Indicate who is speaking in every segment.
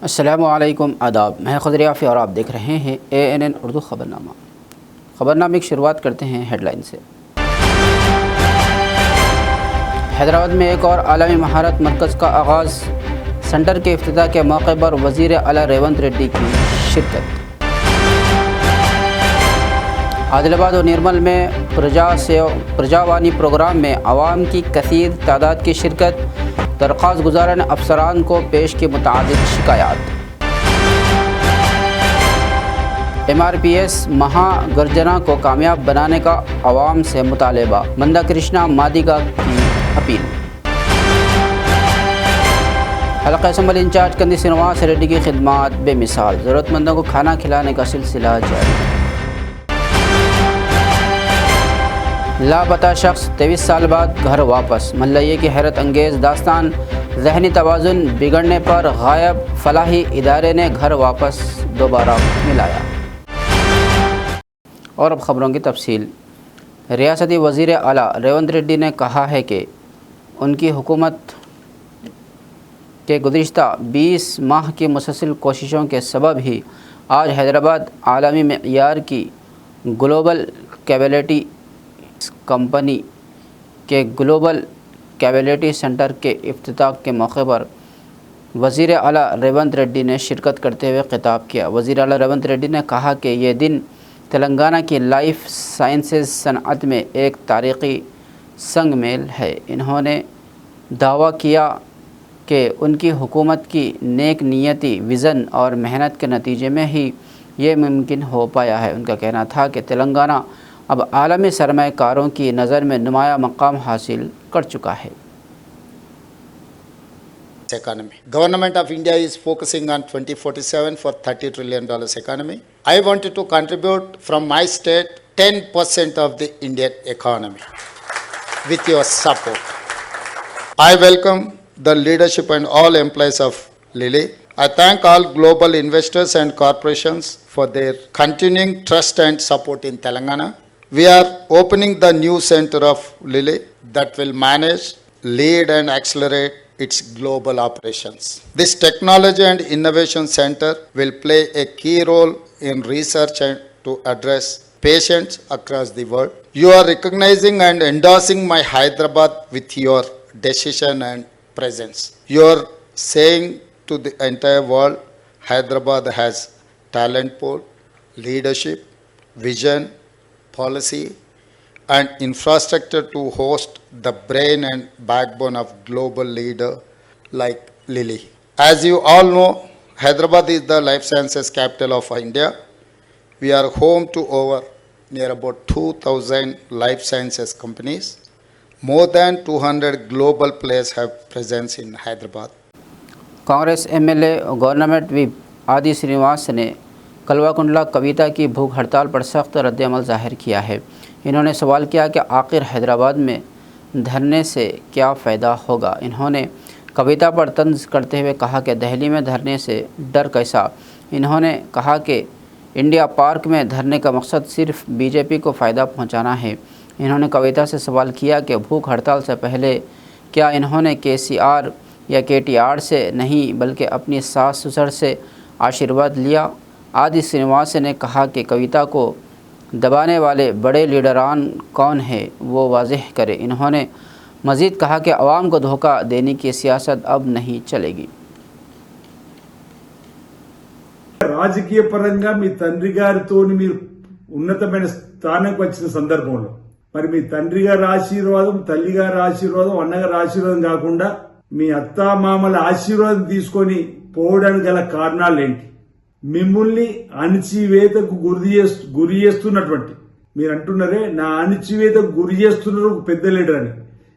Speaker 1: अस्सलामुअलैकुम आदाब, मैं खुदर याफ़ी और आप देख रहे हैं ANN उर्दू ख़बरनामा। ख़बरनामे की शुरुआत करते हैं हेडलाइन से। हैदराबाद में एक और आलमी महारत मरकज़ का आगाज़। सेंटर के इफ्तिताह के मौके पर वज़ीर आला रेवंत रेड्डी की शिरकत। आदिलाबाद और निर्मल में प्रजावानी प्रोग्राम में आवाम की कसीर तादाद की शिरकत। दरख्वास्त गुज़ारन अफसरान को पेश की मुतअद्दिद शिकायत। MRPS महागर्जना को कामयाब बनाने का अवाम से मुतालबा। मंदा कृष्णा मादिगा की अपील। हल्का असम्बली इंचार्ज कंदी श्रीनिवास रेड्डी की खिदमत बेमिसाल। ज़रूरतमंदों को खाना खिलाने का सिलसिला जारी। लापता शख्स 23 साल बाद घर वापस। मल्लैये की हैरत अंगेज़ दास्तान। ज़हनी तवाज़ुन बिगड़ने पर गायब फलाही इदारे ने घर वापस दोबारा मिलाया। और अब ख़बरों की तफसील। रियासती वज़ीर आला रेवंत रेड्डी ने कहा है कि उनकी हुकूमत के गुज़िश्ता 20 माह की मुसलसल कोशिशों के सबब ही आज हैदराबाद आलमी मेयार की ग्लोबल कैपेबिलिटी कंपनी के ग्लोबल कैपेबिलिटी सेंटर के इफ्तिताह के मौके पर वज़ीर आला रेवंत रेड्डी ने शिरकत करते हुए खिताब किया। वज़ीर आला रेवंत रेड्डी ने कहा कि ये दिन तेलंगाना की लाइफ साइंसेज सनअत में एक तारीख़ी संग मेल है। इन्होंने दावा किया कि उनकी हुकूमत की नेक नियति, विज़न और मेहनत के नतीजे में ही ये मुमकिन हो पाया है। उनका कहना था कि तेलंगाना अब आलमी सरमायाकारों की नज़र में नुमाया मकाम हासिल कर चुका है।
Speaker 2: Economy. Government of India is focusing on 2047 for $30 trillion economy. I wanted to contribute from my state 10% of the Indian economy with your support. I welcome the leadership and all employees of Lilly. I thank all global investors and corporations for their continuing trust and support in Telangana. We are opening the new center of Lilly that will manage, lead and accelerate its global operations. This technology and innovation center will play a key role in research and to address patients across the world. You are recognizing and endorsing my Hyderabad with your decision and presence. You are saying to the entire world, Hyderabad has talent pool, leadership, vision, policy and infrastructure to host the brain and backbone of global leader like Lilly. As you all know, Hyderabad is the life sciences capital of India. We are home to near about 2,000 life sciences companies. More than 200 global players have presence in Hyderabad.
Speaker 1: Congress MLA और government whip आदि श्रीनिवास ने कलवाकुंडला कविता की भूख हड़ताल पर सख्त रद्दअमल ज़ाहिर किया है। इन्होंने सवाल किया कि आखिर हैदराबाद में धरने से क्या फ़ायदा होगा। इन्होंने कविता पर तंज करते हुए कहा कि दिल्ली में धरने से डर कैसा। इन्होंने कहा कि इंडिया पार्क में धरने का मकसद सिर्फ BJP को फ़ायदा पहुंचाना है। इन्होंने कविता से सवाल किया कि भूख हड़ताल से पहले क्या इन्होंने KCR या KTR से नहीं बल्कि अपनी सास ससुर से आशीर्वाद लिया। आदि श्रीनिवास ने कहा कि कविता को दबाने वाले बड़े लीडरान कौन है वो वाज़ेह करे। इन्होंने मज़ीद कहा कि अवाम को धोखा देने की सियासत अब नहीं चलेगी।
Speaker 3: రాజకీయ పరంగా మీ తండ్రి గారితోని మీరు ఉన్నతమైన స్థానానికి వచ్చిన సందర్భంలో మరి మీ తండ్రి గారి ఆశీర్వాదం, తల్లి గారి ఆశీర్వాదం, అన్నగారి ఆశీర్వాదం కాకుండా మీ అత్తా మామల ఆశీర్వాదం తీసుకొని పోవడానికి గల కారణాలు ఏంటి? మిమ్మల్ని అణచివేతకు గురి చేస్తున్నటువంటి మీరు అంటున్నారే నా అణచివేతకు గురి చేస్తున్నారు పెద్ద లీడర్ అని.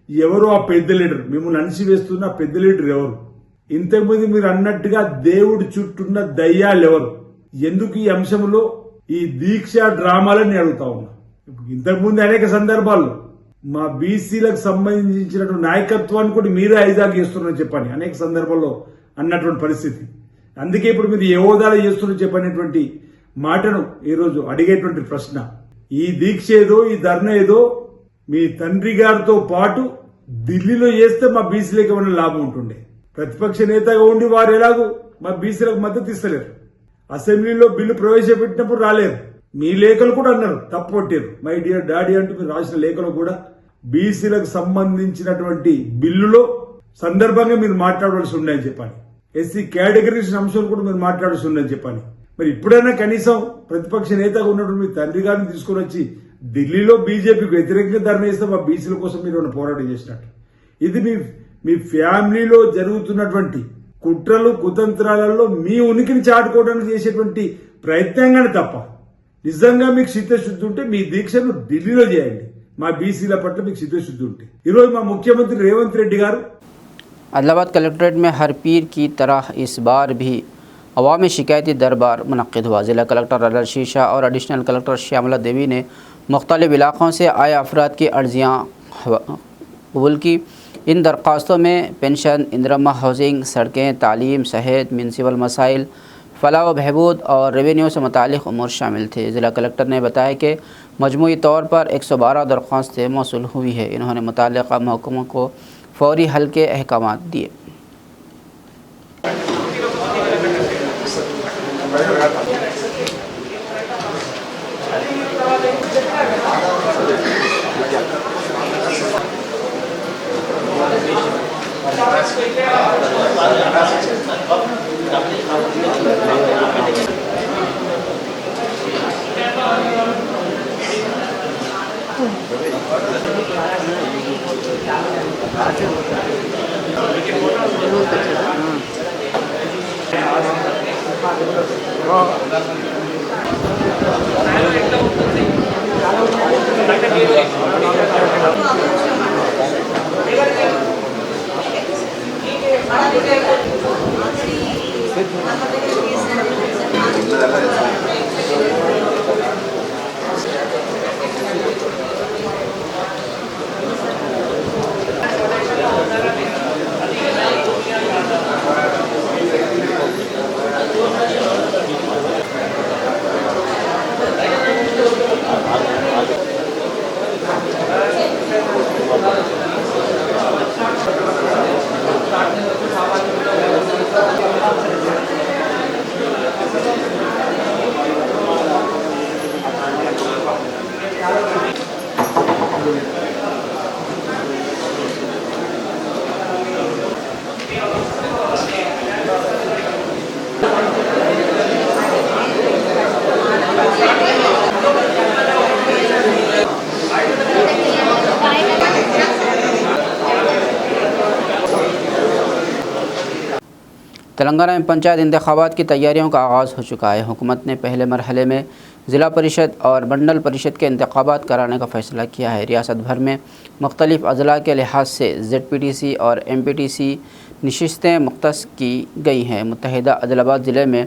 Speaker 3: ఎవరు ఆ పెద్ద లీడర్? మిమ్మల్ని అణచివేస్తున్న పెద్ద లీడర్ ఎవరు? ఇంతకుముందు మీరు అన్నట్టుగా దేవుడి చుట్టూన్న దయ్యాలు ఎవరు? ఎందుకు ఈ అంశంలో ఈ దీక్ష డ్రామాలని అడుగుతా ఉన్నా. ఇంతకుముందు అనేక సందర్భాల్లో మా బీసీలకు సంబంధించినటువంటి నాయకత్వాన్ని కూడా మీరే హైజాక్ చేస్తున్నారని చెప్పని అనేక సందర్భాల్లో అన్నటువంటి పరిస్థితి. అందుకే ఇప్పుడు మీరు ఏ హోదాలో చేస్తున్నారని చెప్పనేటువంటి మాటను ఈరోజు అడిగేటువంటి ప్రశ్న. ఈ దీక్ష ఏదో, ఈ ధర్నా ఏదో మీ తండ్రి గారితో పాటు ఢిల్లీలో చేస్తే మా బీసీలకు ఏమైనా లాభం ఉంటుండే. ప్రతిపక్ష నేతగా ఉండి వారు ఎలాగూ మా బీసీలకు మద్దతు ఇస్తలేరు. అసెంబ్లీలో బిల్లు ప్రవేశపెట్టినప్పుడు రాలేరు. మీ లేఖలు కూడా అన్నారు, తప్పొట్టారు. మై డియర్ డాడీ అంటూ మీరు రాసిన లేఖలు కూడా బీసీలకు సంబంధించినటువంటి బిల్లులో సందర్భంగా మీరు మాట్లాడవలసి ఉందని చెప్పాలి. ఎస్సీ కేటగిరీస్ అంశాలు కూడా మీరు మాట్లాడాల్సి ఉందని చెప్పాలి. మరి ఇప్పుడైనా కనీసం ప్రతిపక్ష నేతగా ఉన్నటువంటి మీ తండ్రి గారిని తీసుకుని వచ్చి ఢిల్లీలో బీజేపీకి వ్యతిరేకంగా ధర్నా చేస్తే మా బీసీల కోసం మీరు ఏమైనా పోరాటం చేసినట్టు. ఇది మీ ఫ్యామిలీలో జరుగుతున్నటువంటి కుట్రలు కుతంత్రాలలో మీ ఉనికిని చాటుకోవడానికి చేసేటువంటి ప్రయత్నంగానే తప్ప నిజంగా మీకు చిత్తశుద్ధి ఉంటే మీ దీక్షను ఢిల్లీలో చేయండి. మా బీసీల పట్ల మీకు చిత్తశుద్ధి ఉంటే. ఈరోజు మా ముఖ్యమంత్రి రేవంత్ రెడ్డి గారు
Speaker 1: आदिलाबाद कलेक्ट्रेट में हर पीर की तरह इस बार भी अवामी शिकायती दरबार मुनक्किद हुआ। ज़िला कलेक्टर अदल शीशा और एडिशनल कलेक्टर श्यामला देवी ने मुख्तलिफ इलाक़ों से आए अफराद की अर्जियाँ कबूल की। इन दरख्वास्तों में पेंशन, इंदिरा हाउसिंग, सड़कें, तालीम, सेहत, म्यूनसिपल मसाइल, फलाह व बहबूद और रेवेन्यू से मुतालिक उमूर शामिल थे। ज़िला कलेक्टर ने बताया कि मजमूई तौर पर 112 दरख्वास्तें मौसूल हुई है। इन्होंने मुतल्लिक़ा महकमों को फौरी हल के अहकामात दिए। तेलंगाना में पंचायत इंतखाबात की तैयारियों का आगाज़ हो चुका है। हुकूमत ने पहले मरहले में ज़िला परिषद और मंडल परिषद के इंतखाबात कराने का फ़ैसला किया है। रियासत भर में मुख्तलिफ़ अज़ला के लिहाज से ZPTC और MPTC नशिस्तें मुख्तस की गई हैं। मुत्तहिदा आदिलाबाद ज़िले में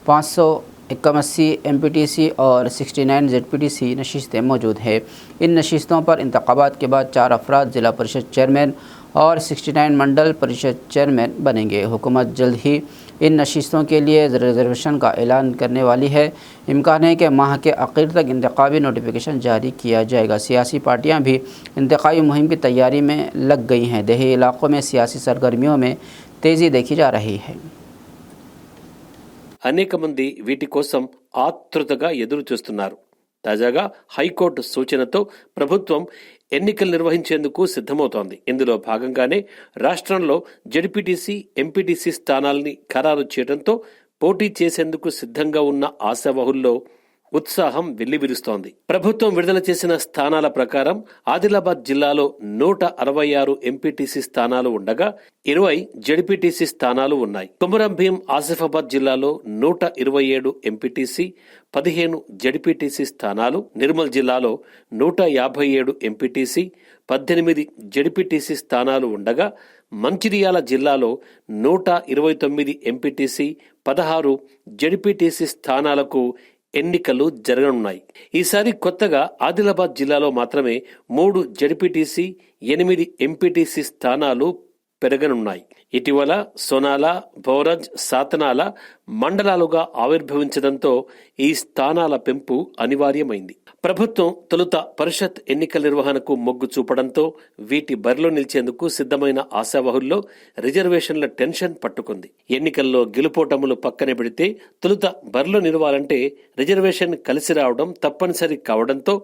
Speaker 1: 581 MPTC और 69 ZPTC नशिस्तें मौजूद हैं। इन नशिस्तों पर इंतखाबात के बाद 4 अफराद ज़िला परिषद चेयरमैन और 69 मंडल परिषद चेयरमैन बनेंगे। हुकूमत जल्द ही इन नशिस्तों के लिए रिजर्वेशन का ऐलान करने वाली है। इम्कान है कि माह के आखिर तक इंतखाबी नोटिफिकेशन जारी किया जाएगा। सियासी पार्टियां भी इंतखाबी मुहिम की तैयारी में लग गई हैं। देही इलाकों में सियासी सरगर्मियों में तेज़ी देखी जा रही है।
Speaker 4: అనేక మంది వీటి కోసం ఆతృతగా ఎదురు చూస్తున్నారు. తాజాగా హైకోర్టు సూచనతో ప్రభుత్వం ఎన్నికలు నిర్వహించేందుకు సిద్ధమవుతోంది. ఇందులో భాగంగానే రాష్ట్రంలో జెడ్పీటీసీ, ఎంపీటీసీ స్థానాల్ని ఖరారు చేయడంతో పోటీ చేసేందుకు సిద్ధంగా ఉన్న ఆశావహుల్లో ఉత్సాహం వెల్లివిరుస్తోంది. ప్రభుత్వం విడుదల చేసిన స్థానాల ప్రకారం ఆదిలాబాద్ జిల్లాలో 166 ఎంపీటీసీ స్థానాలు ఉండగా 20 జెడ్పీటీసీ స్థానాలు ఉన్నాయి. కొమరం భీం ఆసిఫాబాద్ జిల్లాలో 127 ఎంపీటీసీ, 15 జెడ్పీటీసీ స్థానాలు, నిర్మల్ జిల్లాలో 157 ఎంపీటీసీ, 18 జెడ్పీటీసీ స్థానాలు ఉండగా మంచిర్యాల జిల్లాలో 129 ఎంపీటీసీ, 16 జెడ్పీటీసీ స్థానాలకు ఎన్నికలు జరగనున్నాయి. ఈసారి కొత్తగా ఆదిలాబాద్ జిల్లాలో మాత్రమే 3 జెడ్పీటీసీ, 8 ఎంపీటీసీ స్థానాలు పెరగనున్నాయి. ఇటీవల సోనాల, భౌరజ్, సాతనాల, మండలాలుగా ఆవిర్భవించడంతో ఈ స్థానాల పెంపు అనివార్యమైంది. ప్రభుత్వం తొలుత పరిషత్ ఎన్నికల నిర్వహణకు మొగ్గు చూపడంతో వీటి బరిలో నిలిచేందుకు సిద్ధమైన ఆశావహుల్లో రిజర్వేషన్ల టెన్షన్ పట్టుకుంది. ఎన్నికల్లో గెలుపోటములు పక్కనే పెడితే తొలుత బరిలో నిలవాలంటే రిజర్వేషన్ కలిసి రావడం తప్పనిసరి కావడంతో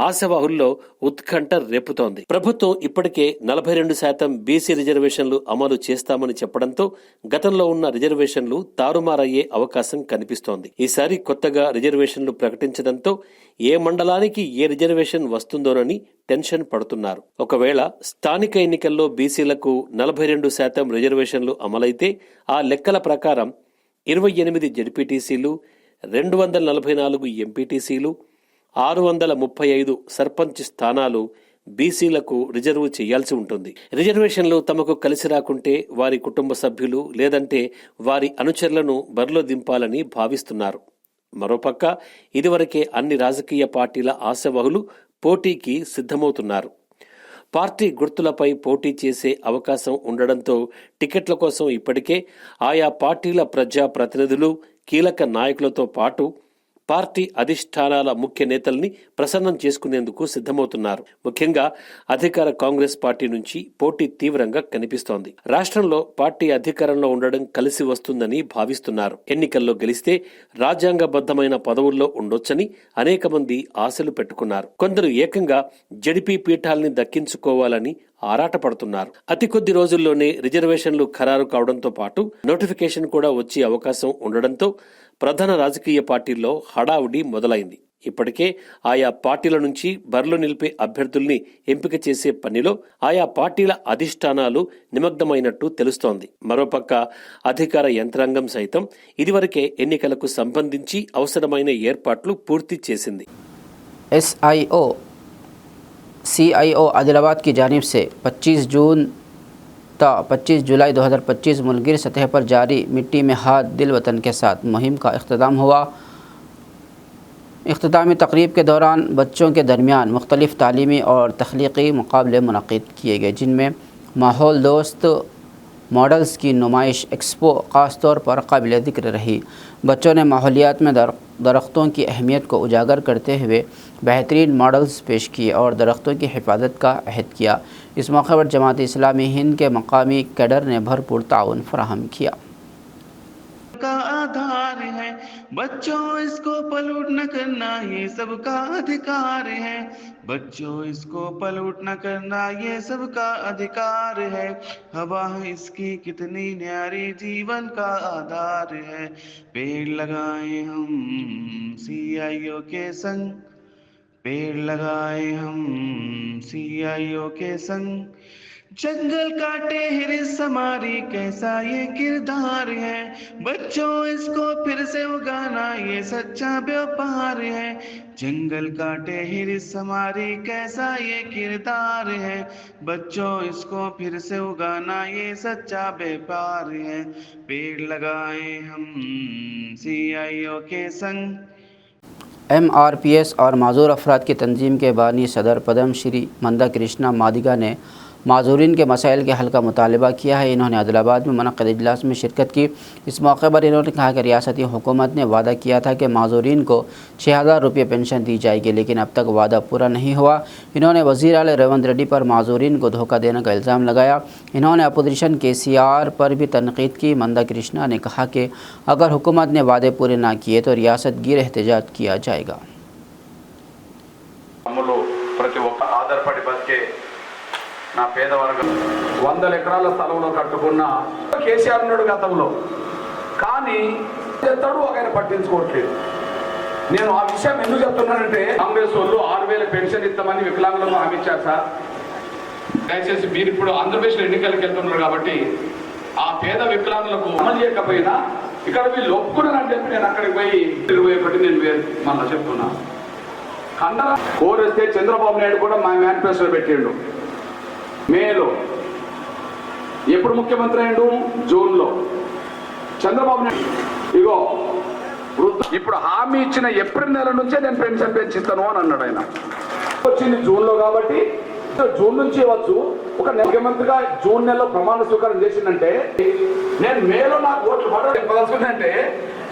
Speaker 4: ఆశావహుల్లో ఉత్కంఠ రేపుతోంది. ప్రభుత్వం ఇప్పటికే 42% బీసీ రిజర్వేషన్లు అమలు చేస్తామని చెప్పడంతో గతంలో ఉన్న రిజర్వేషన్లు తారుమారయ్యే అవకాశం కనిపిస్తోంది. ఈసారి కొత్తగా రిజర్వేషన్లు ప్రకటించడంతో ఏ మండలానికి ఏ రిజర్వేషన్ వస్తుందోనని టెన్షన్ పడుతున్నారు. ఒకవేళ స్థానిక ఎన్నికల్లో బీసీలకు 42% రిజర్వేషన్లు అమలైతే ఆ లెక్కల ప్రకారం 28 జెడ్పీటీసీలు, 244 ఎంపీటీసీలు, 635 సర్పంచ్ స్థానాలు బీసీలకు రిజర్వ్ చేయాల్సి ఉంటుంది. రిజర్వేషన్లు తమకు కలిసి రాకుంటే వారి కుటుంబ సభ్యులు లేదంటే వారి అనుచరులను బరిలో దింపాలని భావిస్తున్నారు. మరోపక్క ఇదివరకే అన్ని రాజకీయ పార్టీల ఆశావహులు పోటీకి సిద్ధమవుతున్నారు. పార్టీ గుర్తులపై పోటీ చేసే అవకాశం ఉండడంతో టికెట్ల కోసం ఇప్పటికే ఆయా పార్టీల ప్రజా ప్రతినిధులు, కీలక నాయకులతో పాటు పార్టీ అధిష్టానాల ముఖ్య నేతల్ని ప్రసన్నం చేసుకునేందుకు సిద్ధమవుతున్నారు. ముఖ్యంగా అధికార కాంగ్రెస్ పార్టీ నుంచి పోటీ తీవ్రంగా కనిపిస్తోంది. రాష్ట్రంలో పార్టీ అధికారంలో ఉండడం కలిసి వస్తుందని భావిస్తున్నారు. ఎన్నికల్లో గెలిస్తే రాజ్యాంగబద్ధమైన పదవుల్లో ఉండొచ్చని అనేక మంది ఆశలు పెట్టుకున్నారు. కొందరు ఏకంగా జడిపి పీఠాల్ని దక్కించుకోవాలని ఆరాటపడుతున్నారు. అతి కొద్ది రోజుల్లోనే రిజర్వేషన్లు ఖరారు కావడంతో పాటు నోటిఫికేషన్ కూడా వచ్చే అవకాశం ఉండడంతో ప్రధాన రాజకీయ పార్టీల్లో హడావుడి మొదలైంది. ఇప్పటికే ఆయా పార్టీల నుంచి బరిలో నిలిపే అభ్యర్థుల్ని ఎంపిక చేసే పనిలో ఆయా పార్టీల అధిష్టానాలు నిమగ్నమైనట్టు తెలుస్తోంది. మరోపక్క అధికార యంత్రాంగం సైతం ఇదివరకే ఎన్నికలకు సంబంధించి అవసరమైన ఏర్పాట్లు పూర్తి చేసింది.
Speaker 1: CIO आदिलाबाद की जानिब से 25 जून ता 25 जुलाई 2025 मुल्किर सतह पर जारी मिट्टी में हाथ दिल वतन के साथ मुहिम का इख्तिताम हुआ। इख्तितामी तकरीब के दौरान बच्चों के दरमियान मुख्तलिफ तालीमी और तख्लीकी मुकाबले मुनक़िद किए गए, जिनमें माहौल दोस्त मॉडल्स की नुमाइश एक्सपो ख़ास तौर पर काबिल ज़िक्र रही। बच्चों ने माहौलियात में दरख्तों की अहमियत को उजागर करते हुए बेहतरीन मॉडल्स पेश किए और दरख्तों की हिफाजत का अहद किया। इस मौके पर जमात इस्लामी हिंद के मकामी कैडर ने भरपूर ताउन फराहम किया।
Speaker 5: का आधार है बच्चों, इसको पलट न करना ये सबका अधिकार है। बच्चों इसको पलट न करना ये सबका अधिकार है। हवा इसकी कितनी न्यारी जीवन का आधार है। पेड़ लगाए हम CIO के संग, पेड़ लगाए हम CIO के संग, जंगल काटे हिरिस हमारी कैसा ये किरदार है। बच्चों इसको फिर से उगाना ये सच्चा व्यापार है। जंगल काटे हिरिस हमारी कैसा ये किरदार है। बच्चों इसको फिर से उगाना ये सच्चा व्यापार है। पेड़ लगाए हम CIO के संग।
Speaker 1: MRPS और माजूर अफराद की तंजीम के बानी सदर पदम श्री मंदा कृष्णा मादिगा ने माजूरीन के मसाइल के हल का मुतालबा किया है। इन्होंने आदिलाबाद में मुनक़्क़िद इजलास में शिरकत की। इस मौके पर इन्होंने कहा कि रियासती हुकूमत ने वादा किया था कि माजूरीन को 6000 रुपये पेंशन दी जाएगी, लेकिन अब तक वादा पूरा नहीं हुआ। इन्होंने वज़ीर आला रेवंत रेड्डी पर माजूरीन को धोखा देने का इल्ज़ाम लगाया। इन्होंने अपोजिशन KCR पर भी तनकीद की। मंदा कृष्णा ने कहा कि अगर हुकूमत ने वादे पूरे ना किए तो रियासत गिर एहतजाज किया जाएगा।
Speaker 6: నా పేదవర్గం 100 ఎకరాల స్థలంలో కట్టుకున్న కేసీఆర్ ఉన్నాడు గతంలో, కానీ చెప్తాడు ఆయన పట్టించుకోవట్లేదు. నేను ఆ విషయం ఎందుకు చెప్తున్నానంటే కాంగ్రెస్ వాళ్ళు 6000 పెన్షన్ ఇస్తామని వికలాంగులకు హామీ ఇచ్చారు సార్. దయచేసి మీరు ఇప్పుడు ఆంధ్రప్రదేశ్ ఎన్నికలకు వెళ్తున్నారు కాబట్టి ఆ పేద వికలాంగులకు అమలు చేయకపోయినా ఇక్కడ వీళ్ళు ఒప్పుకున్నారని చెప్పి నేను అక్కడికి పోయి 21 నేను మళ్ళీ చెప్తున్నా. కండల కోరిస్తే చంద్రబాబు నాయుడు కూడా మా మేనిఫెస్టోలో పెట్టిండు. మేలో ఎప్పుడు ముఖ్యమంత్రి అయ్యాడు? జూన్లో. చంద్రబాబు నాయుడు ఇగో ఇప్పుడు హామీ ఇచ్చిన ఏప్రిల్ నెల నుంచే నేను పెన్షన్ పెంచిస్తాను అని అన్నాడు. ఆయన వచ్చింది జూన్లో కాబట్టి జూన్ నుంచి ఇవ్వచ్చు. ఒక ముఖ్యమంత్రిగా జూన్ నెలలో ప్రమాణ స్వీకారం చేసిందంటే నేను మేలో నాకు ఓట్లు పడాలంటే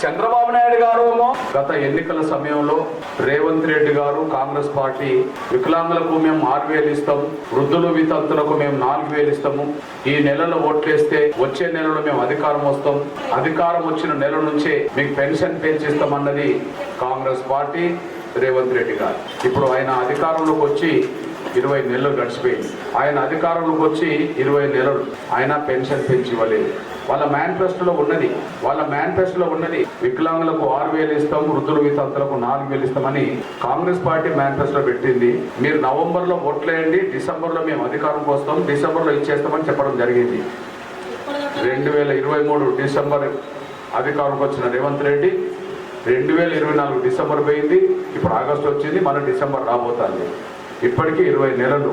Speaker 6: చంద్రబాబు నాయుడు గారు గత ఎన్నికల సమయంలో రేవంత్ రెడ్డి గారు కాంగ్రెస్ పార్టీ వికలాంగులకు మేము 6,000 ఇస్తాం, వృద్ధులు వితంతులకు మేము 4,000 ఇస్తాము, ఈ నెలలో ఓట్లేస్తే వచ్చే నెలలో మేము అధికారం వస్తాం, అధికారం వచ్చిన నెల నుంచే మీకు పెన్షన్ పెంచిస్తామన్నది కాంగ్రెస్ పార్టీ రేవంత్ రెడ్డి గారు. ఇప్పుడు ఆయన అధికారంలోకి వచ్చి 20 నెలలు గడిచిపోయింది. ఆయన అధికారంలోకి వచ్చి 20 నెలలు ఆయన పెన్షన్ పెంచి ఇవ్వలేదు. వాళ్ళ మేనిఫెస్టోలో ఉన్నది వికలాంగులకు 6,000 ఇస్తాం, వృద్ధులు వితంతులకు 4,000 ఇస్తామని కాంగ్రెస్ పార్టీ మేనిఫెస్టో పెట్టింది. మీరు నవంబర్లో ఓట్లేయండి, డిసెంబర్లో మేము అధికారంకి వస్తాం, డిసెంబర్లో ఇచ్చేస్తామని చెప్పడం జరిగింది. 2023 డిసెంబర్ అధికారంకి వచ్చిన రేవంత్ రెడ్డి 2024 డిసెంబర్ పోయింది, ఇప్పుడు ఆగస్టు వచ్చింది, మన డిసెంబర్ రాబోతుంది. ఇప్పటికీ 20 నెలలు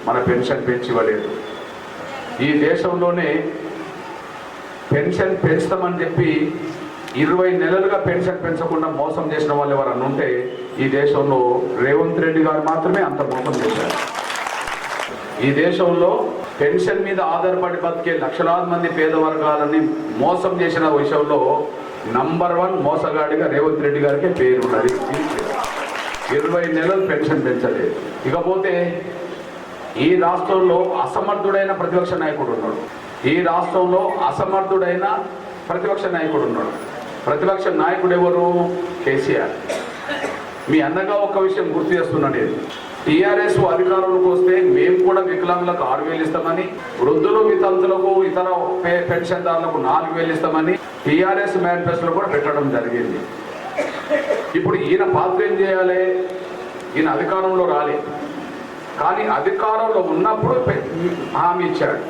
Speaker 6: మన పెన్షన్ పెంచి ఇవ్వలేదు. ఈ దేశంలోనే పెన్షన్ పెంచుతామని చెప్పి 20 నెలలుగా పెన్షన్ పెంచకుండా మోసం చేసిన వాళ్ళు ఎవరన్నా ఉంటే ఈ దేశంలో రేవంత్ రెడ్డి గారు మాత్రమే అంత మోసం చేశారు. ఈ దేశంలో పెన్షన్ మీద ఆధారపడి బతికే లక్షలాది మంది పేద వర్గాలని మోసం చేసిన విషయంలో నంబర్ 1 మోసగాడిగా రేవంత్ రెడ్డి గారికి పేరు ఉన్నది. 20 నెలలు పెన్షన్ పెంచలేదు. ఇకపోతే ఈ రాష్ట్రంలో అసమర్థుడైన ప్రతిపక్ష నాయకుడు ఉన్నాడు. ప్రతిపక్ష నాయకుడు ఎవరు? కేసీఆర్. మీ అన్నగా ఒక విషయం గుర్తు చేస్తున్నాను నేను. టీఆర్ఎస్ అధికారంలోకి వస్తే మేము కూడా వికలాంగులకు 6,000 ఇస్తామని, వృద్ధులు వితంతులకు ఇతర పెన్షన్దారులకు 4,000 ఇస్తామని టీఆర్ఎస్ మేనిఫెస్టోలో కూడా పెట్టడం జరిగింది. ఇప్పుడు ఈయన పాత్ర ఏం చేయాలి? ఈయన అధికారంలో రాలేదు, కానీ అధికారంలో ఉన్నప్పుడు హామీ ఇచ్చాడు.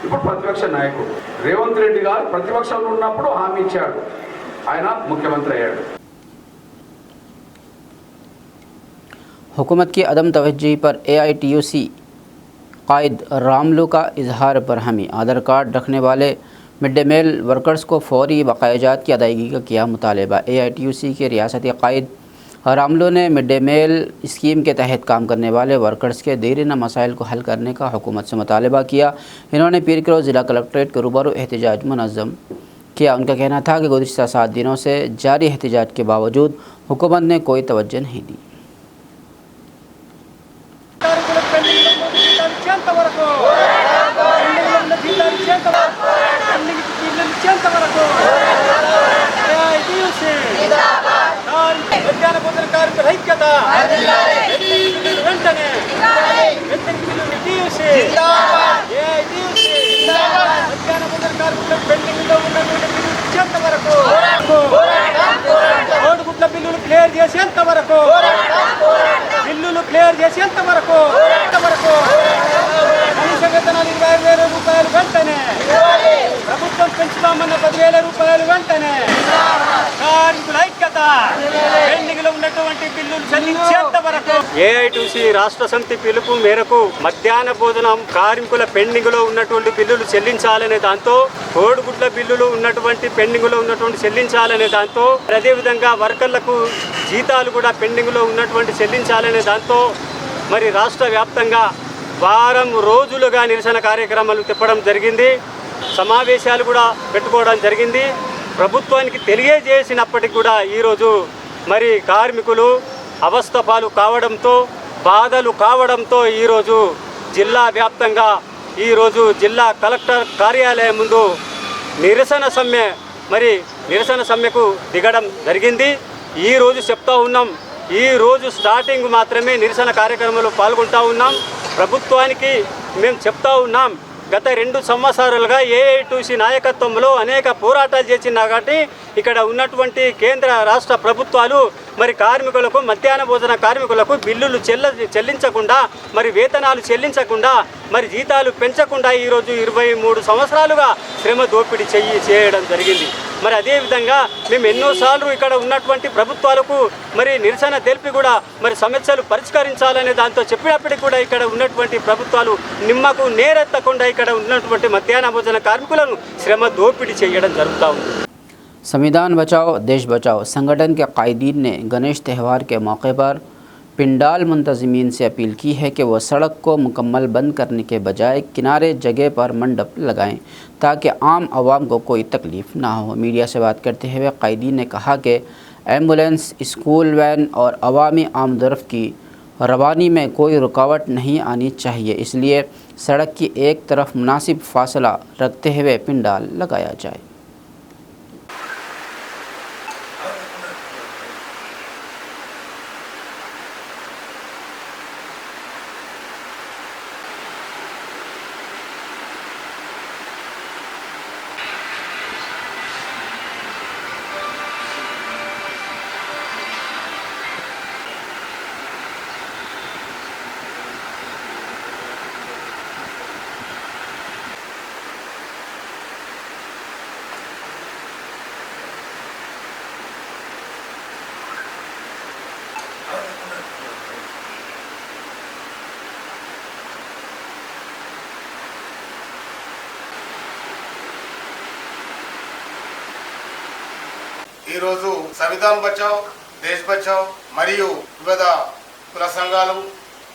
Speaker 6: ఇప్పుడు ప్రతిపక్ష నాయకుడు రేవంత్ రెడ్డి గారు ప్రతిపక్షంలో ఉన్నప్పుడు హామీ ఇచ్చాడు, ఆయన ముఖ్యమంత్రి అయ్యాడు.
Speaker 1: हुकूमत की अदम तवज्जुही पर AITUC कायद रामलू का इजहार बरहमी। आधार कार्ड रखने वाले मिड डे मील वर्कर्स को फौरी बकायाजात की अदायगी का किया मुतालबा। AITUC के रियासती कायद रामलू ने मिड डे मील स्कीम के तहत काम करने वाले वर्कर्स के देरीना मसाइल को हल करने का हुकूमत से मुतालबा किया। इन्होंने पीर के रोज़ ज़िला कलेक्ट्रेट के रूबरू एहतजाज मुनज़्ज़म किया। उनका कहना था कि गुज़िश्ता 7 दिनों से जारी एहतजाज के बावजूद हुकूमत ने कोई तवज्जो नहीं दी।
Speaker 7: బిల్లులు క్లియర్ చేసేంత వరకు కనీస వేతనాలు 25,000 రూపాయలు వెంటనే, ప్రభుత్వం పెంచుతామన్న 10,000 రూపాయలు వెంటనే, కార్మికుల ఐక్యత, పెండింగ్ లో ఉన్నటువంటి బిల్లులు చెల్లించేంత వరకు. AITUC రాష్ట్ర సమితి పిలుపు మేరకు మధ్యాహ్న భోజనం కార్మికుల పెండింగ్ లో ఉన్నటువంటి బిల్లులు చెల్లించాలనే దాంతో, కోడిగుడ్ల బిల్లులు ఉన్నటువంటి పెండింగ్ లో ఉన్నటువంటి చెల్లించాలనే దాంతో, అదేవిధంగా వర్కర్లకు జీతాలు కూడా పెండింగ్ లో ఉన్నటువంటి చెల్లించాలనే దాంతో మరి రాష్ట్ర వ్యాప్తంగా వారం రోజులుగా నిరసన కార్యక్రమాలు తిప్పడం జరిగింది. సమావేశాలు కూడా పెట్టుకోవడం జరిగింది. ప్రభుత్వానికి తెలియజేసినప్పటికీ కూడా ఈరోజు మరి కార్మికులు అవస్థపాలు కావడంతో, బాధలు కావడంతో ఈరోజు జిల్లా వ్యాప్తంగా ఈరోజు జిల్లా కలెక్టర్ కార్యాలయం ముందు నిరసన సమ్మెకు దిగడం జరిగింది. ఈరోజు చెప్తా ఉన్నాం, ఈరోజు స్టార్టింగ్ మాత్రమే నిరసన కార్యక్రమంలో పాల్గొంటూ ఉన్నాం. ప్రభుత్వానికి మేము చెప్తా ఉన్నాం, గత 2 సంవత్సరాలుగా AITUC నాయకత్వంలో అనేక పోరాటాలు చేసినా కాబట్టి ఇక్కడ ఉన్నటువంటి కేంద్ర రాష్ట్ర ప్రభుత్వాలు మరి కార్మికులకు, మధ్యాహ్న భోజన కార్మికులకు బిల్లులు చెల్లించకుండా, మరి వేతనాలు చెల్లించకుండా, మరి జీతాలు పెంచకుండా ఈరోజు 23 సంవత్సరాలుగా శ్రమ దోపిడీ చేయడం జరిగింది. మరి అదేవిధంగా మేము ఎన్నోసార్లు ఇక్కడ ఉన్నటువంటి ప్రభుత్వాలకు మరి నిరసన తెలిపి కూడా మరి సమస్యలు పరిష్కరించాలనే దాంతో చెప్పినప్పటికీ కూడా ఇక్కడ ఉన్నటువంటి ప్రభుత్వాలు నిమ్మకు నేరెత్తకుండా ఇక్కడ ఉన్నటువంటి మధ్యాహ్న భోజన కార్మికులను శ్రమ దోపిడీ చేయడం జరుగుతూ ఉంది.
Speaker 1: संविधान बचाओ देश बचाओ संगठन के कायदीन ने गणेश त्यौहार के मौके पर पिंडाल मुंतज़मीन से अपील की है कि वह सड़क को मुकम्मल बंद करने के बजाय किनारे जगह पर मंडप लगाएं ताकि आम आवाम को कोई तकलीफ़ ना हो। मीडिया से बात करते हुए कायदीन ने कहा कि एम्बुलेंस, स्कूल वैन और अवामी आमदरफ़ की रवानी में कोई रुकावट नहीं आनी चाहिए, इसलिए सड़क की एक तरफ मुनासिब फासला रखते हुए पिंडाल लगाया जाए।
Speaker 8: ఈరోజు సంవిధాన్ బచావ్ దేశ్ బచావ్ మరియు వివిధ కుల సంఘాలు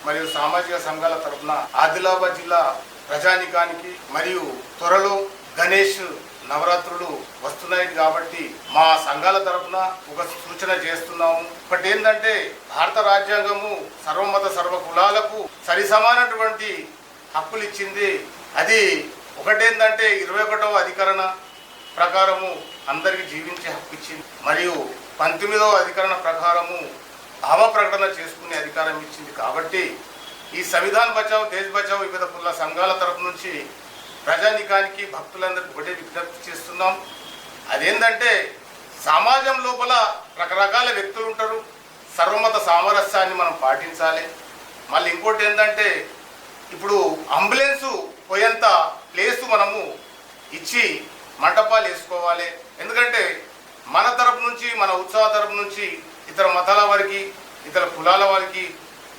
Speaker 8: మరియు సామాజిక సంఘాల తరఫున ఆదిలాబాద్ జిల్లా ప్రజానికానికి మరియు త్వరలో గణేష్ నవరాత్రులు వస్తున్నాయి కాబట్టి మా సంఘాల తరఫున ఒక సూచన చేస్తున్నాము. ఒకటి ఏంటంటే భారత రాజ్యాంగము సర్వమత సర్వ కులాలకు సరి సమానటువంటి హక్కులు ఇచ్చింది. అది ఒకటేంటంటే 21వ అధికరణ ప్రకారము అందరికి జీవించే హక్కు ఇచ్చింది మరియు 19వ అధికరణ ప్రకారము భావ ప్రకటన చేసుకునే అధికారం ఇచ్చింది. కాబట్టి ఈ సంవిధాన్ బచావ్ దేశ్ బచావ్ వివిధ కుల సంఘాల తరపు నుంచి ప్రజానికానికి భక్తులందరికీ ఒకటే విజ్ఞప్తి చేస్తున్నాం. అదేంటంటే సమాజం లోపల రకరకాల వ్యక్తులు ఉంటారు. సర్వమత సామరస్యాన్ని మనం పాటించాలి. మళ్ళీ ఇంకోటి ఏంటంటే ఇప్పుడు అంబులెన్సు పోయేంత ప్లేసు మనము ఇచ్చి మంటపాలు వేసుకోవాలి. ఎందుకంటే మన తరపు నుంచి, మన ఉత్సాహ తరపు నుంచి ఇతర మతాల వారికి, ఇతర కులాల వారికి,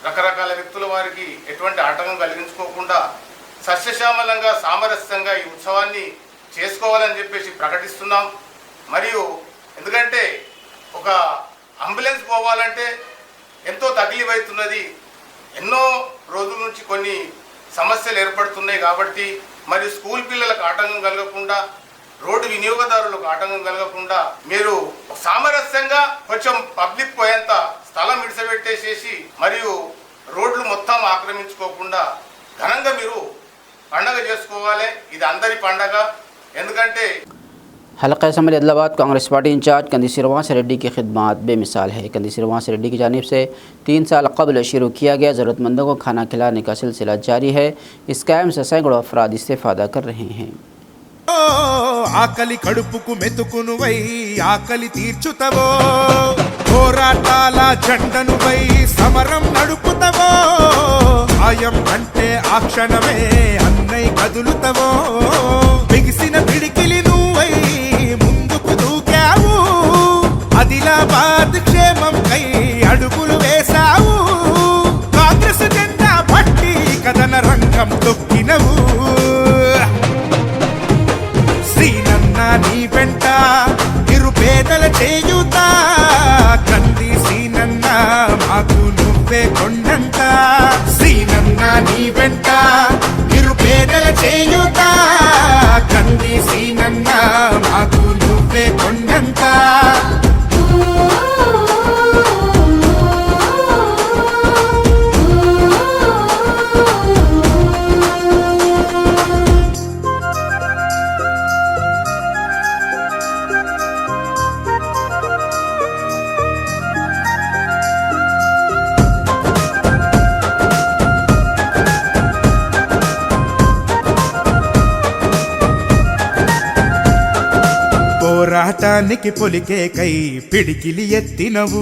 Speaker 8: రకరకాల వ్యక్తుల వారికి ఎటువంటి ఆటంకం కలిగించుకోకుండా సస్యశ్యామలంగా సామరస్యంగా ఈ ఉత్సవాన్ని చేసుకోవాలని చెప్పేసి ప్రకటిస్తున్నాం. మరియు ఎందుకంటే ఒక అంబులెన్స్ పోవాలంటే ఎంతో తగిలివైతున్నది. ఎన్నో రోజుల నుంచి కొన్ని సమస్యలు ఏర్పడుతున్నాయి కాబట్టి మరియు స్కూల్ పిల్లలకు ఆటంకం కలగకుండా, రోడ్డు వినియోగదారులకు ఆటంకం కలగకుండా మీరు సామరస్యంగా కొంచెం పబ్లిక్ పోయేంత స్థలం విడిసబెట్టేసేసి మరియు రోడ్లు మొత్తం ఆక్రమించుకోకుండా ఘనంగా మీరు పండగ చేసుకోవాలి. ఇది అందరి పండగ. ఎందుకంటే
Speaker 1: हल्का assembly Adilabad Congress party incharge Kandi Srivas Reddy की खिदमत बेमिसाल है। कंदी श्रीवास रेड्डी की जानिब से 3 साल कबल शुरू किया गया ज़रूरतमंदों को खाना खिलाने का सिलसिला जारी है। इस कैम्प से सैकड़ों अफराद इस्तेफादा कर रहे हैं।
Speaker 9: ఆకలి కడుపుకు మెతుకునువై ఆకలి తీర్చుతవో, పోరాటాల జెండనువై సమరం నడుపుతవో, ఆయం అంటే ఆ క్షణమే అన్నై కదులుతవో, బిగిసిన పిడికిలి నువ్వై ముందుకు దూకావు, ఆదిలాబాద్ క్షేమం కై అడుగులు వేశావు, కాంగ్రెస్ జెండా పట్టి కథన రంగం తొక్కినవు. నీ వెంట నిరుపేదల చేయుత కంది సీనన్న మాకు నువ్వే కొండంత. సీనన్న నీ వెంట నిరుపేదల చేయుత కంది సీనన్న మాకు నువ్వే కొండంత. పోరాటానికి పొలికే కై పిడికిలి ఎత్తినవు,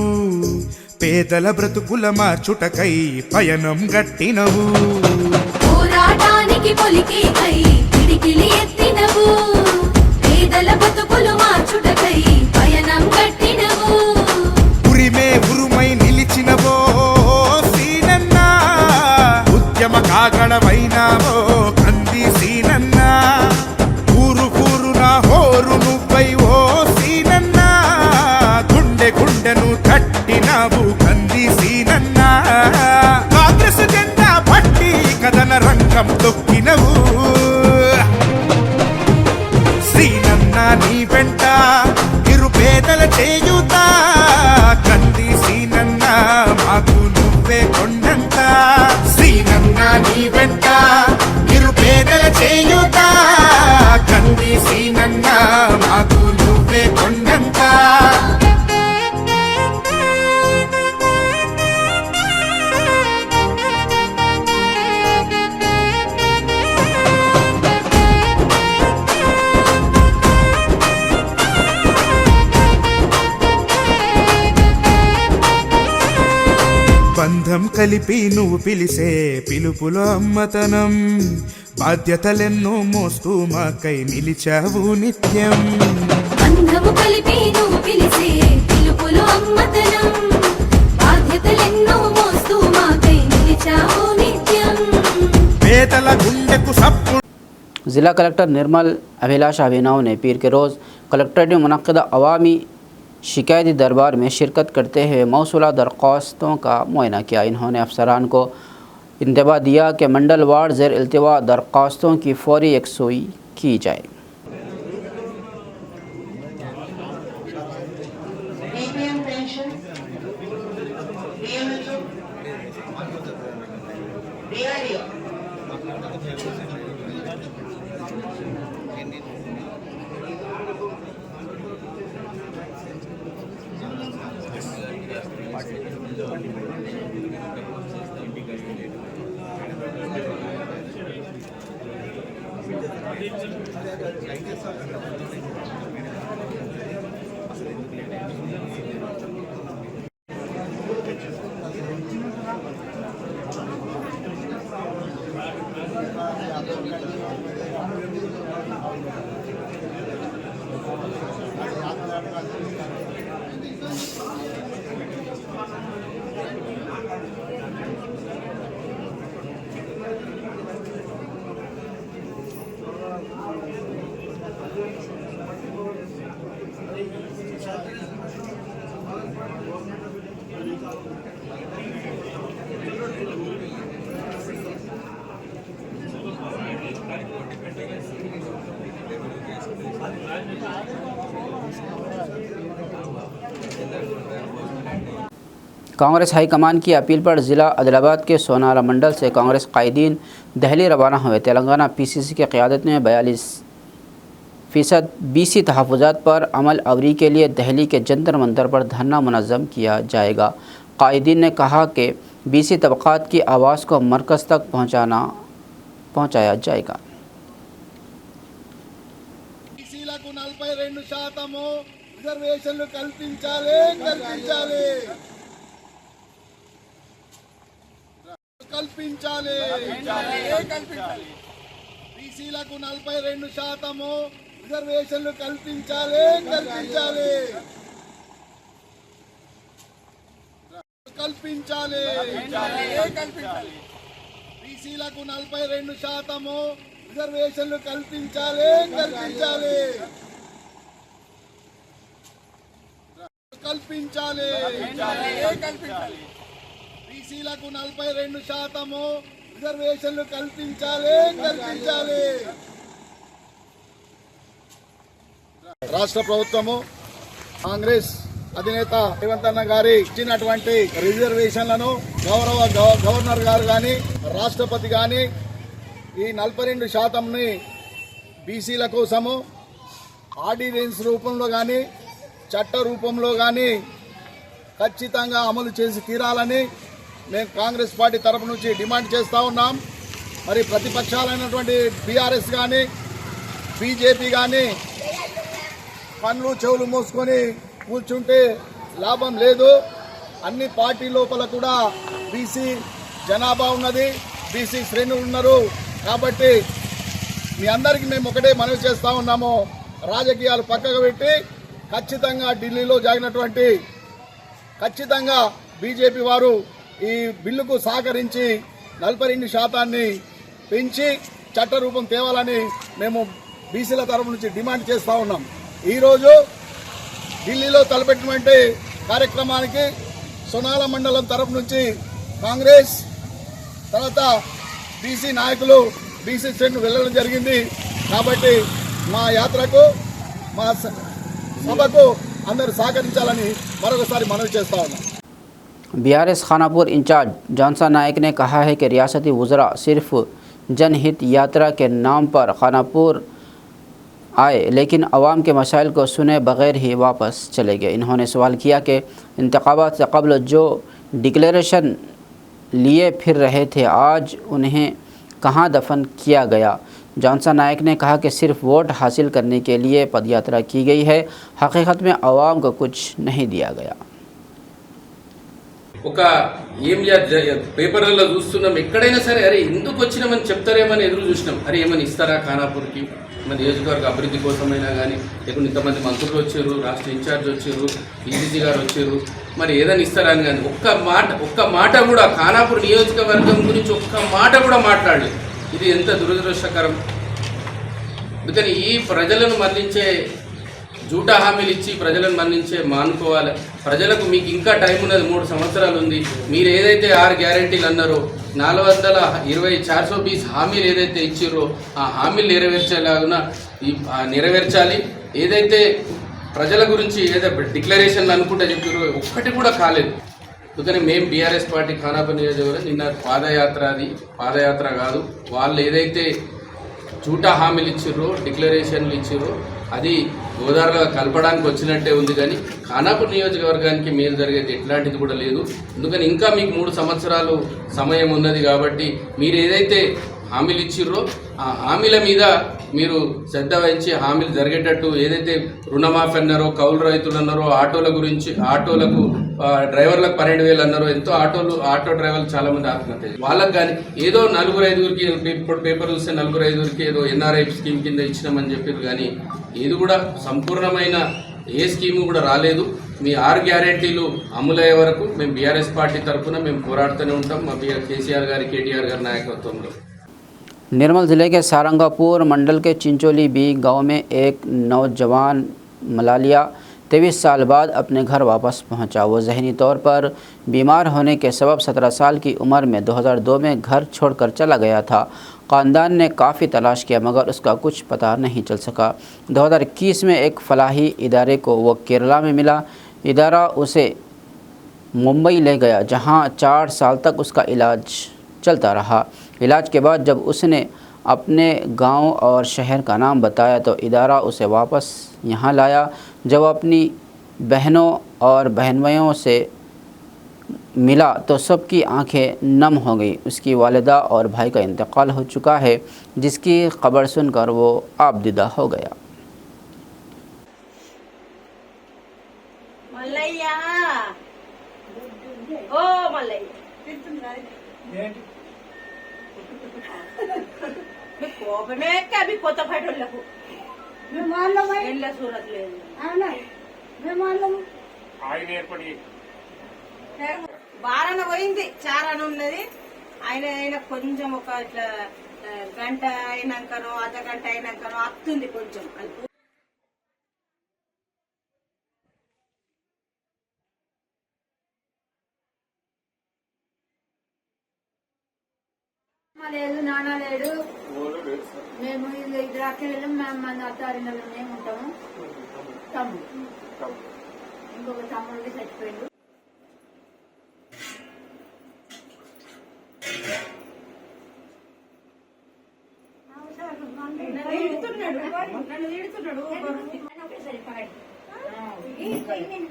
Speaker 9: పేదల బ్రతుకుల మార్చుటకై పయనం గట్టినవు.
Speaker 10: పోరాటానికి పొలికే కై పిడికిలి ఎత్తినవు, పేదల బ్రతుకులు మార్చుటకై పయనం గట్టినవు. ఉరిమే
Speaker 9: ఉరుమై నిలిచినవో సీనన్న, ఉద్యమ కాగడవైనావో కంది సీనన్న, ఊరు కూరున హోరు నువ్వై ఓ సీనన్న, గుండె గుండెను తట్టినావు కంది సీనన్న. వెంట నిరుపేదల చేయూత కంది సీనన్న మాకు నువ్వే కొండంత సీనన్న నీ వెంట నిరుపేదల చేయూత కంది సీనన్న మాకు నువ్వే కొండంత బంధం కలిపి నువ్వు పిలిసే పిలుపులో అమ్మతనం బాధ్యతలెన్నో మోస్తూ మాకై నిలిచావు నిత్యం
Speaker 10: బంధము కలిపి నువ్వు పిలిసే పిలుపులో అమ్మతనం బాధ్యతలెన్నో మోస్తూ మాకై నిలిచావు నిత్యం
Speaker 9: పేదల గుండెకు సప్పుడు
Speaker 1: ज़िला कलेक्टर निर्मल अभिलाष अभिनव ने पीर के रोज़ कलेक्ट्रेट में मुनक्किदा अवामी शिकायती दरबार में शिरकत करते हुए मौसूला दरख्वास्तों का मुआयना किया। इन्होंने अफसरान को इंतबाह दिया कि मंडल वार्ड ज़ेर इल्तिवा दरख्वास्तों की फौरी यकसुई की जाए। कांग्रेस हाईकमान की अपील पर ज़िला आदिलाबाद के सोनारा मंडल से कांग्रेस कायदीन दिल्ली रवाना हुए। तेलंगाना पीसीसी की क़यादत में 42% BC तहफ़्फ़ुज़ात पर अमल आवरी के लिए दिल्ली के जंतर मंतर पर धरना मुनज़्ज़म किया जाएगा। कायदीन ने कहा कि BC तबक़ात की आवाज़ को मरकज़ तक पहुँचाया जाएगा।
Speaker 8: కల్పించాలి బీసీలకు 42% రిజర్వేషన్లు కల్పించాలి కల్పించాలి బీసీలకు 42% రిజర్వేషన్లు కల్పించాలి కల్పించాలి బీసీలకు 42% రిజర్వేషన్లు కల్పించాలి రాష్ట్ర ప్రభుత్వము కాంగ్రెస్ అధినేత రేవంత్ అన్న గారి ఇచ్చినటువంటి రిజర్వేషన్లను గౌరవ గవర్నర్ గారు కానీ రాష్ట్రపతి కానీ ఈ 42%ని బీసీల కోసము ఆర్డినెన్స్ రూపంలో కానీ చట్ట రూపంలో కానీ ఖచ్చితంగా అమలు చేసి తీరాలని మేము కాంగ్రెస్ పార్టీ తరపు నుంచి డిమాండ్ చేస్తూ ఉన్నాం. మరి ప్రతిపక్షాలైనటువంటి బీఆర్ఎస్ కానీ బీజేపీ కానీ కళ్ళు చెవులు మూసుకొని కూర్చుంటే లాభం లేదు. అన్ని పార్టీ లోపల కూడా బీసీ జనాభా ఉన్నది, బీసీ శ్రేణులు ఉన్నారు. కాబట్టి మీ అందరికీ మేము ఒకటే మనవి చేస్తూ ఉన్నాము, రాజకీయాలు పక్కకు పెట్టి ఖచ్చితంగా ఢిల్లీలో జరిగినటువంటి ఖచ్చితంగా బీజేపీ వారు ఈ బిల్లుకు సహకరించి 42% పెంచి చట్టరూపం తేవాలని మేము బీసీల తరఫు నుంచి డిమాండ్ చేస్తూ ఉన్నాం. ఈరోజు ఢిల్లీలో తలపెట్టినటువంటి కార్యక్రమానికి సోనాల మండలం తరఫు నుంచి కాంగ్రెస్ తర్వాత బీసీ నాయకులు బీసీ శ్రేణులు వెళ్ళడం జరిగింది. కాబట్టి మా యాత్రకు మా సభకు అందరూ సహకరించాలని మరొకసారి మనవి చేస్తా ఉన్నాం.
Speaker 1: BRS खानापुर इंचार्ज जॉनसन नायक ने कहा है कि रियासती वज़रा सिर्फ जनहित यात्रा के नाम पर खानापुर आए लेकिन अवाम के मसाइल को सुने बगैर ही वापस चले गए। इन्होंने सवाल किया कि इंतखाबात से कबल जो डिक्लेरेशन लिए फिर रहे थे आज उन्हें कहां दफन किया गया। जॉनसन नायक ने कहा कि सिर्फ वोट हासिल करने के लिए पदयात्रा की गई है, हकीकत में अवाम को कुछ नहीं दिया गया।
Speaker 11: ఒక పేపర్లలో చూస్తున్నాం, ఎక్కడైనా సరే అరే ఎందుకు వచ్చినామని చెప్తారేమని ఎదురు చూసినాం. అరే ఏమని ఇస్తారా ఖానాపూర్కి, మన నియోజకవర్గ అభివృద్ధి కోసమైనా కానీ, లేకుంటే ఇంతమంది మంత్రులు వచ్చారు, రాష్ట్ర ఇన్ఛార్జ్ వచ్చారు, ఈసీసీ గారు వచ్చారు, మరి ఏదైనా ఇస్తారా అని కానీ ఒక్క మాట కూడా ఖానాపూర్ నియోజకవర్గం గురించి ఒక్క మాట కూడా మాట్లాడలేదు. ఇది ఎంత దురదృష్టకరం. అందుకని ఈ ప్రజలను మళ్లించే జూటా హామీలు ఇచ్చి ప్రజలను మన్నించే మానుకోవాలి. ప్రజలకు మీకు ఇంకా టైం ఉన్నది, 3 సంవత్సరాలు ఉంది. మీరు ఏదైతే 6 గ్యారెంటీలు అన్నారో 420 హామీలు ఏదైతే ఇచ్చిర్రో ఆ హామీలు నెరవేర్చేలాగున నెరవేర్చాలి. ఏదైతే ప్రజల గురించి ఏదైతే డిక్లరేషన్లు అనుకుంటే చెప్పారో ఒక్కటి కూడా కాలేదు. అందుకని మేము బీఆర్ఎస్ పార్టీ ఖానాపూర్ నియోజకవర్గం నిన్న పాదయాత్ర కాదు, వాళ్ళు ఏదైతే జూటా హామీలు ఇచ్చిర్రో డిక్లరేషన్లు ఇచ్చిర్రో అది గోదావరిలో కలపడానికి వచ్చినట్టే ఉంది. కానీ ఖానాపూర్ నియోజకవర్గానికి మేలు జరిగేది ఎట్లాంటిది కూడా లేదు. అందుకని ఇంకా మీకు 3 సంవత్సరాలు సమయం ఉన్నది కాబట్టి మీరు ఏదైతే హామీలు ఇచ్చిర్రో ఆ హామీల మీద మీరు శ్రద్ధ వహించి హామీలు జరిగేటట్టు, ఏదైతే రుణమాఫీ అన్నారో, కౌలు రైతులు అన్నారో, ఆటోల గురించి ఆటోలకు డ్రైవర్లకు 12,000 అన్నారో, ఎంతో ఆటో డ్రైవర్లు చాలా మంది ఆత్మహత్య, వాళ్ళకి కానీ ఏదో 4-5 ఇప్పుడు పేపర్ చూస్తే 4-5 ఏదో ఎన్ఆర్ఐ స్కీమ్ కింద ఇచ్చినామని చెప్పారు. కానీ ఇది కూడా సంపూర్ణమైన ఏ స్కీము కూడా రాలేదు. మీ 6 గ్యారెంటీలు అమలయ్యే వరకు మేము బీఆర్ఎస్ పార్టీ తరఫున మేము పోరాడుతూనే ఉంటాం, మా కేసీఆర్ గారి కేటీఆర్ గారి నాయకత్వంలో.
Speaker 1: निर्मल ज़िले के सारंगापुर मंडल के चिंचोली बी गांव में एक नौजवान मलालिया 23 साल बाद अपने घर वापस पहुंचा। वो जहनी तौर पर बीमार होने के सबब 17 साल की उम्र में 2002 में घर छोड़कर चला गया था। ख़ानदान ने काफ़ी तलाश किया मगर उसका कुछ पता नहीं चल सका। 2021 में एक फलाही इदारे को वो केरला में मिला। इदारा उसे मुंबई ले गया जहां 4 साल तक उसका इलाज चलता रहा। इलाज के बाद जब उसने अपने गांव और शहर का नाम बताया तो इदारा उसे वापस यहाँ लाया। जब अपनी बहनों और बहनोइयों से मिला तो सबकी आंखें नम हो गई। उसकी वालिदा और भाई का इंतकाल हो चुका है, जिसकी खबर सुनकर वो आबदिदा हो गया।
Speaker 12: मल्लయ్య ఓ మల్లయ్య కోపమే అవి కొత్త ఫైటోళ్ళకు ఎల్ల సూరత్ లేదు వారన పోయింది, చారణ ఉన్నది. ఆయన కొంచెం ఒక ఇట్లా గంట అయినాకనో అర్ధ గంట అయినాకనో అత్తుంది కొంచెం.
Speaker 13: లేదు, నాన్న లేడు. మేము 2 అక్కలు మన అత్తారింట్లో మేము ఉంటాము. తమ్ముడు ఇంకొక తమ్ముడు చచ్చిపోయిండు.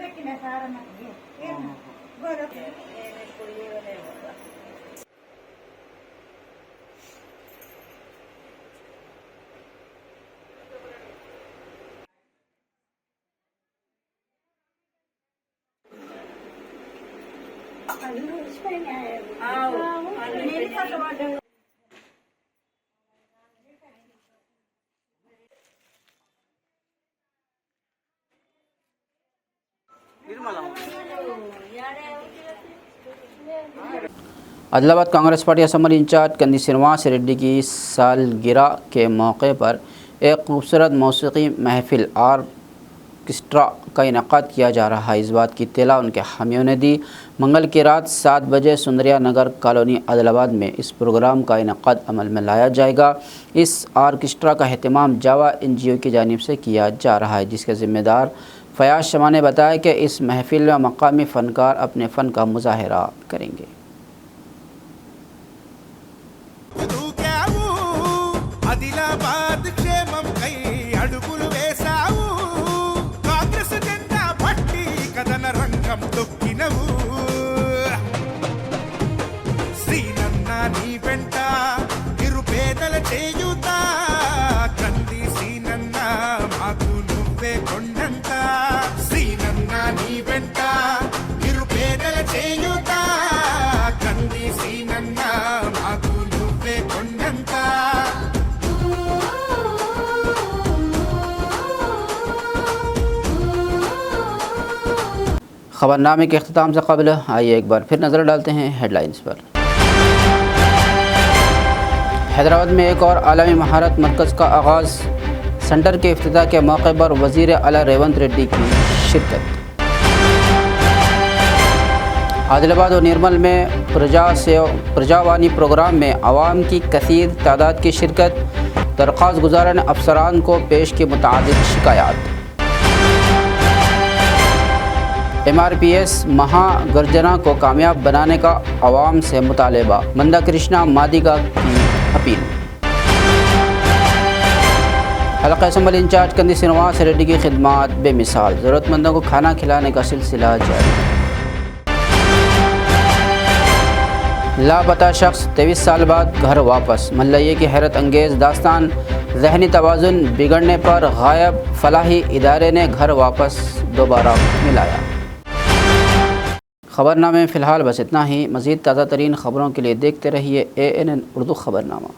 Speaker 13: పెట్టిన సార్ అన్నది
Speaker 1: Adilabad Congress party assembly incharge Kandi Srinivas Reddy की सालगिरह के मौके पर एक खूबसूरत मौसीकी महफिल और ऑर्केस्ट्रा का इनेकाद किया जा रहा है। इस बात की इत्तला उनके हामियों ने दी। मंगल की रात 7 बजे सुंदरिया नगर कॉलोनी आदिलाबाद में इस प्रोग्राम का इनेकाद अमल में लाया जाएगा। इस ऑर्केस्ट्रा का एहतमाम जावा NGO की जानिब से किया जा रहा है, जिसके ज़िम्मेदार फयाज शमा ने बताया कि इस महफिल में मकामी फ़नकार अपने फ़न का मुजाहरा करेंगे।
Speaker 9: ఆదిలాబాద్ క్షేమం కై అడుగులు వేశావు, కాంగ్రెస్ జెండా పట్టి కథన రంగం తొక్కినవు. శ్రీనన్న నీ వెంట నిరుపేదల చేయుత, కంది శ్రీనన్న మాకు నువ్వే కొండంత. శ్రీనన్న నీ వెంట నిరుపేదల చేయుత, కంది శ్రీనన్న మాకు నువ్వే కొండంత.
Speaker 1: खबरनामे के अख्ताम से कबल आइए एक बार फिर नज़र डालते हैं हेडलाइंस पर। हैदराबाद में एक और आलमी महारत मरकज़ का आगाज़। सेंटर के इफ्तिताह के मौके पर वज़ीर आला रेवंत रेड्डी की शिरकत। आदिलाबाद और निर्मल में प्रजावानी प्रोग्राम में आवाम की कसीर तादाद की शिरकत। दरख्वास्त गुज़ारान अफसरान को पेश की मुतादिद शिकायत। MRPS महागर्जना को कामयाब बनाने का आवाम से मुतालबा। मंदा कृष्णा मादिगा की अपील। हल्का असम्बली इंचार्ज कंदी श्रीनिवास रेड्डी की खिदमत बेमिसाल। ज़रूरतमंदों को खाना खिलाने का सिलसिला जारी। लापता शख्स 23 साल बाद घर वापस। मल्लैये की हैरत अंगेज़ दास्तान। ज़हनी तवाज़ुन बिगड़ने पर गायब फलाही इदारे ने घर वापस दोबारा मिलाया। खबरनामे फ़िलहाल बस इतना ही। मज़ीद ताज़ा तरीन ख़बरों के लिए देखते रहिए ANN उर्दू खबरनामा।